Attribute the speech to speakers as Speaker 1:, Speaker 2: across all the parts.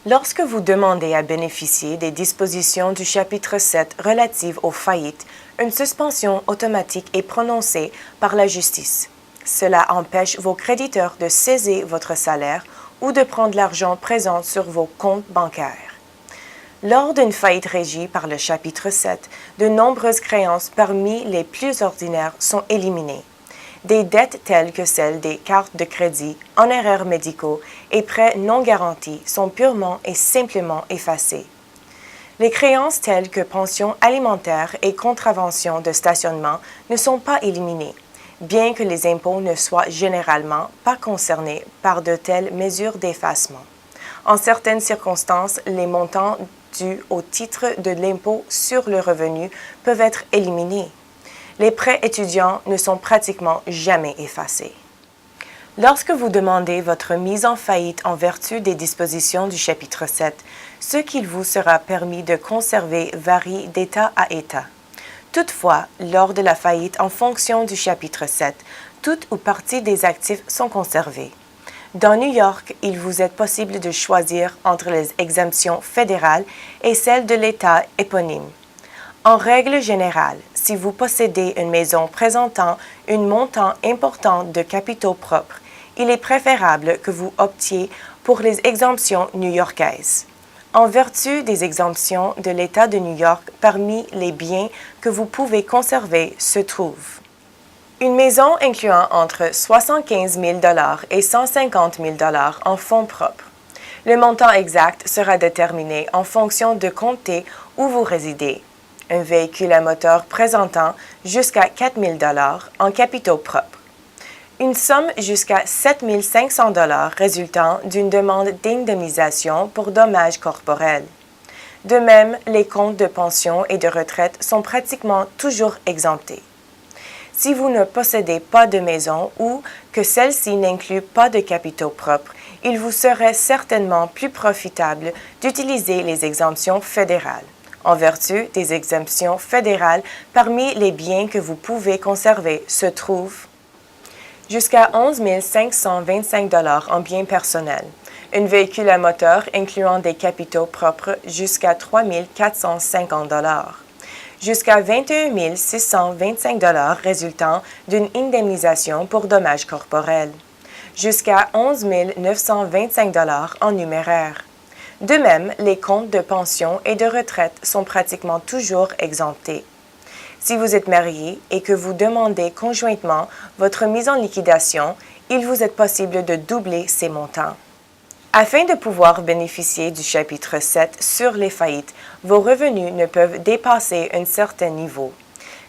Speaker 1: Lorsque vous demandez à bénéficier des dispositions du chapitre 7 relatives aux faillites, une suspension automatique est prononcée par la justice. Cela empêche vos créditeurs de saisir votre salaire ou de prendre l'argent présent sur vos comptes bancaires. Lors d'une faillite régie par le chapitre 7, de nombreuses créances parmi les plus ordinaires sont éliminées. Des dettes telles que celles des cartes de crédit, honoraires médicaux et prêts non garantis sont purement et simplement effacées. Les créances telles que pensions alimentaires et contraventions de stationnement ne sont pas éliminées, bien que les impôts ne soient généralement pas concernés par de telles mesures d'effacement. En certaines circonstances, les montants dus au titre de l'impôt sur le revenu peuvent être éliminés. Les prêts étudiants ne sont pratiquement jamais effacés. Lorsque vous demandez votre mise en faillite en vertu des dispositions du chapitre 7, ce qu'il vous sera permis de conserver varie d'État à État. Toutefois, lors de la faillite en fonction du chapitre 7, toute ou partie des actifs sont conservés. Dans New York, il vous est possible de choisir entre les exemptions fédérales et celles de l'État éponyme. En règle générale, si vous possédez une maison présentant un montant important de capitaux propres, il est préférable que vous optiez pour les exemptions new-yorkaises. En vertu des exemptions de l'État de New York, parmi les biens que vous pouvez conserver se trouvent une maison incluant entre 75 000 $ et 150 000 $ en fonds propres. Le montant exact sera déterminé en fonction de comté où vous résidez. Un véhicule à moteur présentant jusqu'à 4 000 $ en capitaux propres. Une somme jusqu'à 7 500 $ résultant d'une demande d'indemnisation pour dommages corporels. De même, les comptes de pension et de retraite sont pratiquement toujours exemptés. Si vous ne possédez pas de maison ou que celle-ci n'inclut pas de capitaux propres, il vous serait certainement plus profitable d'utiliser les exemptions fédérales. En vertu des exemptions fédérales, parmi les biens que vous pouvez conserver se trouvent jusqu'à 11 525 $ en biens personnels, un véhicule à moteur incluant des capitaux propres jusqu'à 3 450 $, jusqu'à 21 625 $ résultant d'une indemnisation pour dommages corporels, jusqu'à 11 925 $ en numéraire. De même, les comptes de pension et de retraite sont pratiquement toujours exemptés. Si vous êtes marié et que vous demandez conjointement votre mise en liquidation, il vous est possible de doubler ces montants. Afin de pouvoir bénéficier du chapitre 7 sur les faillites, vos revenus ne peuvent dépasser un certain niveau.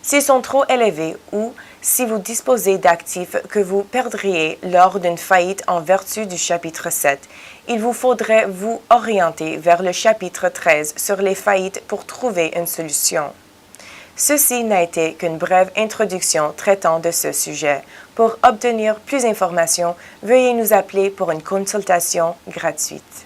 Speaker 1: S'ils sont trop élevés ou si vous disposez d'actifs que vous perdriez lors d'une faillite en vertu du chapitre 7, il vous faudrait vous orienter vers le chapitre 13 sur les faillites pour trouver une solution. Ceci n'a été qu'une brève introduction traitant de ce sujet. Pour obtenir plus d'informations, veuillez nous appeler pour une consultation gratuite.